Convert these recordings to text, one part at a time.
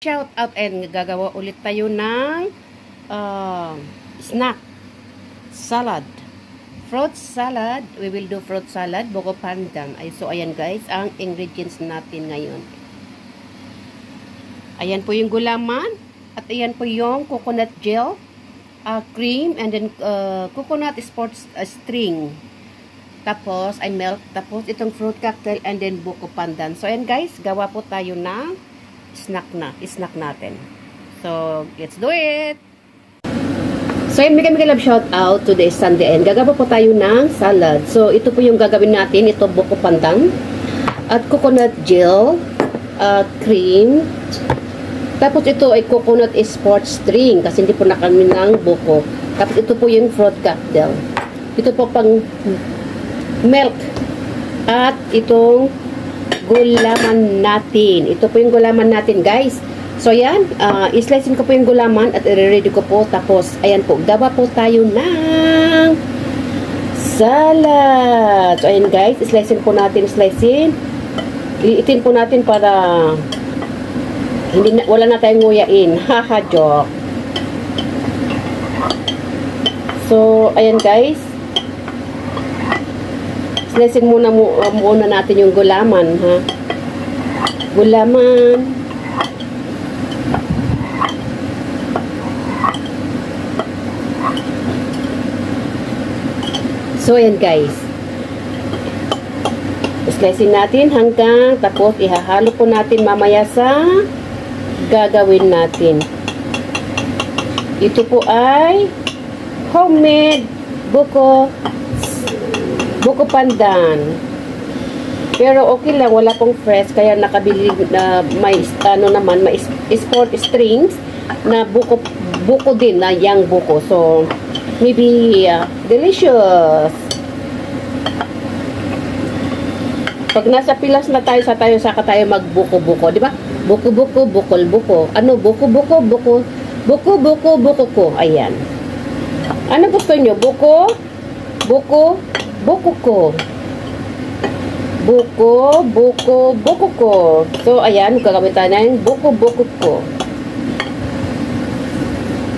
Shout out and gagawa ulit tayo ng snack salad. Fruit salad. We will do fruit salad, buko pandan. So ayan guys, ang ingredients natin ngayon. Ayan po yung gulaman at ayan po yung coconut gel, cream, and then coconut sports string. Tapos ay milk, tapos itong fruit cocktail, and then buko pandan. So ayan guys, gawa po tayo ng snack natin. So, let's do it! So, yun, may love shout out today Sunday and gagawa po tayo ng salad. So, ito po yung gagawin natin. Ito, buko pandan at coconut gel, cream. Tapos, ito ay coconut sports string kasi hindi po na kami ng buko. Tapos, ito po yung fruit cocktail. Ito po pang milk. At itong gulaman natin. Ito po yung gulaman natin, guys. So, ayan. I-slicein ko po yung gulaman at i-ready ko po. Tapos, ayan po. Gawa po tayo ng salad. So, ayan, guys. I-slicein po natin. Iitin po natin para wala na tayong nguyain. Haha, joke. So, ayan, guys. Slicein muna natin yung gulaman, ha? Gulaman. So, ayan guys. Slicein natin hanggang tapos ihahalo po natin mamaya sa gagawin natin. Ito po ay homemade buko pandan. Pero okay lang, wala pong fresh kaya nakabili na may may sport strings na buko din na young buko. So maybe delicious. Pag nasa Pilas na tayo saka tayo magbuko-buko, di ba? Buko-buko, bukol-buko. Ano buko-buko, buko ko. Ayan. Ano gusto nyo? Buko ko. Buko ko. So, ayan. Gagawin tayo ng buko ko.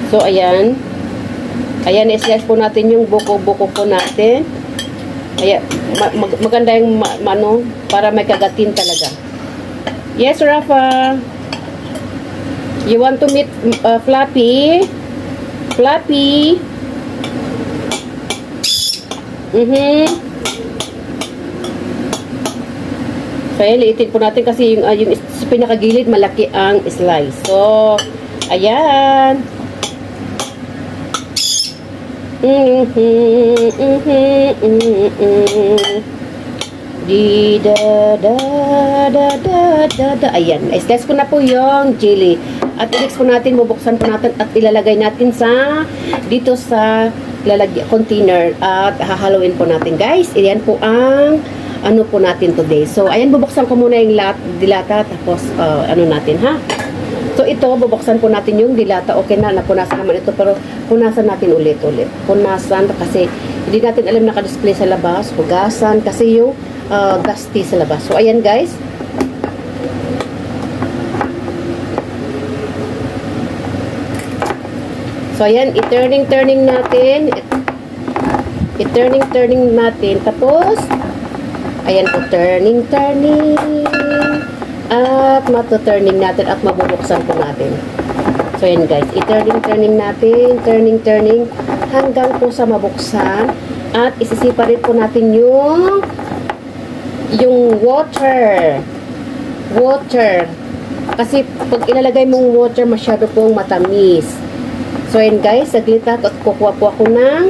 So, ayan. Ayan, i-slice po natin yung buko ko natin. Ayan. Maganda yung para may kagatin talaga. Yes, Rafa. You want to meet Flappy? Flappy. So, ayan, liitin po natin kasi yung pinakagilid malaki ang slice. So, ayan. Ayan, slice ko na po yung chili. At i-mix po natin, bubuksan po natin at ilalagay natin dito sa container at hahaluin po natin, guys. Ayan po ang po natin today. So, ayan, bubuksan ko muna yung dilata tapos natin, ha? So, ito, bubuksan po natin yung dilata. Okay na, napunasan naman ito, pero punasan natin ulit. Punasan kasi hindi natin alam naka-display sa labas. Hugasan kasi yung dusty sa labas. So, ayan, guys. So, ayan, i-turning natin. I-turning natin. Tapos, ayan po, turning. At matuturning natin at mabubuksan po natin. So, ayan guys, i-turning natin. Turning. Hanggang po sa mabuksan. At isi-separate po natin yung water. Kasi, pag ilalagay mong water, masyado pong matamis. So, ayan guys, saglit at kukuha po ako ng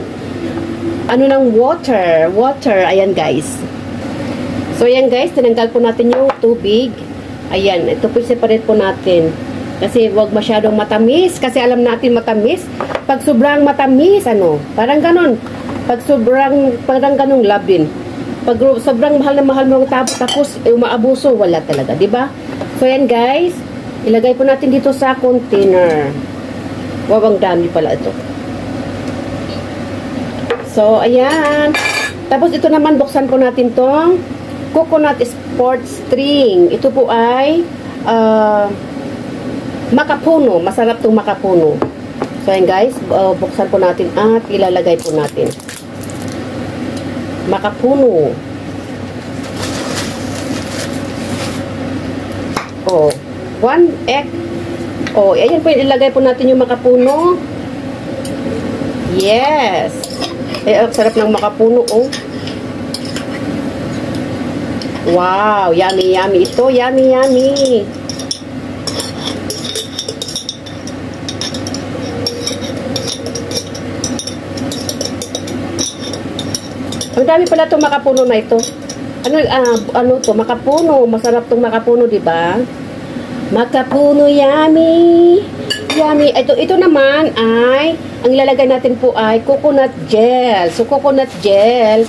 water. Ayan guys. So, ayan guys, tinanggal po natin yung tubig. Ayan, ito po separate po natin. Kasi wag masyadong matamis. Kasi alam natin matamis. Pag sobrang matamis, parang ganon. Pag parang ganong labin. Pag sobrang mahal mo tapos umaabuso, wala talaga, diba? So, ayan guys, ilagay po natin dito sa container. Wawang dami pala ito. So, ayan. Tapos, ito naman, buksan po natin tong coconut sports string. Ito po ay Makapuno. Masarap tong makapuno. So, ayan guys. Buksan po natin at ilalagay po natin. Makapuno. Oh. 1 egg. Oh, ayan po. Ilalagay po natin yung makapuno. Yes. Ay, sarap ng makapuno, oh. Wow, yummy, yummy. Ito, yummy, yummy. Ang dami pala itong makapuno na ito. Ano to? Makapuno. Masarap itong makapuno, di ba? Makapuno, yummy. Yummy. Ito naman ay, ang ilalagay natin po ay coconut gel. So, coconut gel.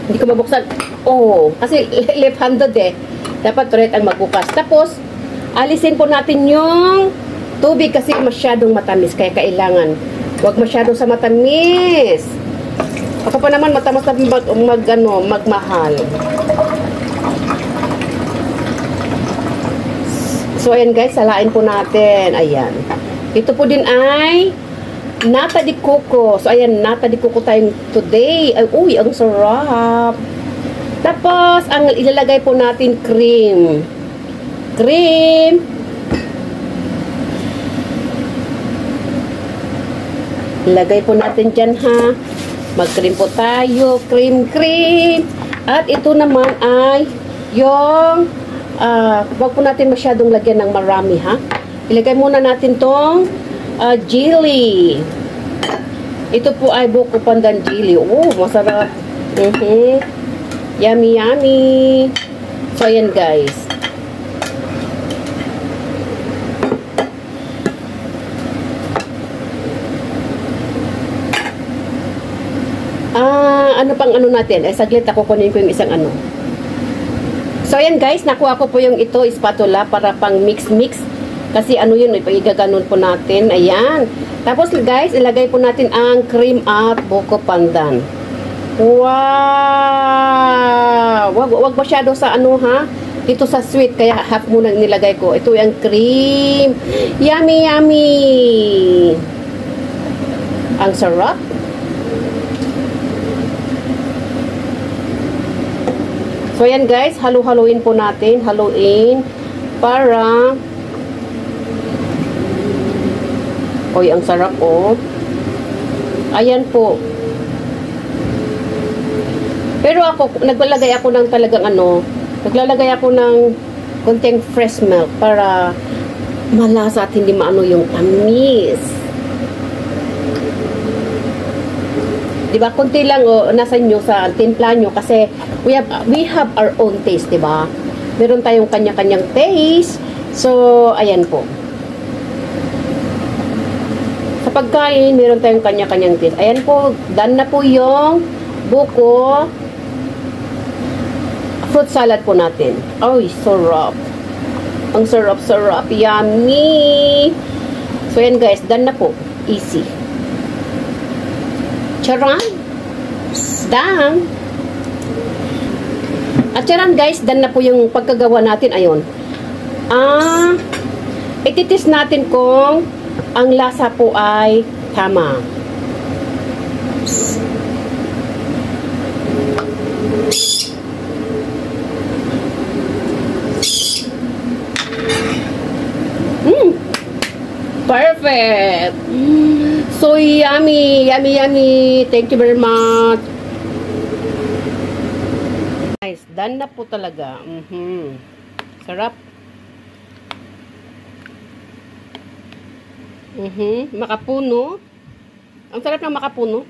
Hindi ko mabuksan. Oh, kasi left-handed eh. Dapat right ang magbukas. Tapos, alisin po natin yung tubig kasi masyadong matamis. Kaya kailangan, huwag masyado sa matamis. Ako pa naman matamis na magmahal. So, ayan guys, salain po natin. Ayan. Ito po din ay nata de coco. So, ayan, nata de coco tayo today. Ay, uy, ang sarap. Tapos, ang ilalagay po natin, cream. Cream. Ilagay po natin dyan, ha. Mag-cream po tayo. Cream, cream. At ito naman ay yung, wag po natin masyadong lagyan ng marami, ha. Ilagay muna natin tong jelly. Ito po ay buko pandan jelly. Oh, masarap. Yummy, yummy. So, ayan guys. Ano pang ano natin? Saglit ako kunin ko yung isang ano. So, ayan guys. Nakuha ko po yung ito, spatula, para pang mix-mix. Kasi ano yun, igaganon po natin. Ayan. Tapos guys, ilagay po natin ang cream at buko pandan. Wow! Wag masyado sa ano, ha? Ito sa sweet, kaya half muna nilagay ko. Ito yung cream. Yummy, yummy! Ang sarap. So, ayan guys, halu-haluin po natin. Haluin para oy, ang sarap, oh. Ayan po. Pero ako, naglalagay ako ng talagang ano, naglalagay ako ng konting fresh milk para malasa at hindi maano yung tamis. Diba? Kunti lang, oh, nasa inyo, sa timpla nyo, kasi we have our own taste, diba? Meron tayong kanya-kanyang taste. So, ayan po. Sa pagkain, meron tayong kanya-kanyang taste. Ayan po, done na po yung buko fruit salad po natin. Ay, sarap. Ang sarap-sarap. Yummy! So, ayan guys, done na po. Easy. Charan! Done! At charan guys, done na po yung pagkagawa natin. Ayun. Ititis natin kung ang lasa po ay tama. Perfect! So yummy! Yummy, yummy! Thank you very much! Guys, done na po talaga. Sarap. Makapuno. Ang sarap ng makapuno.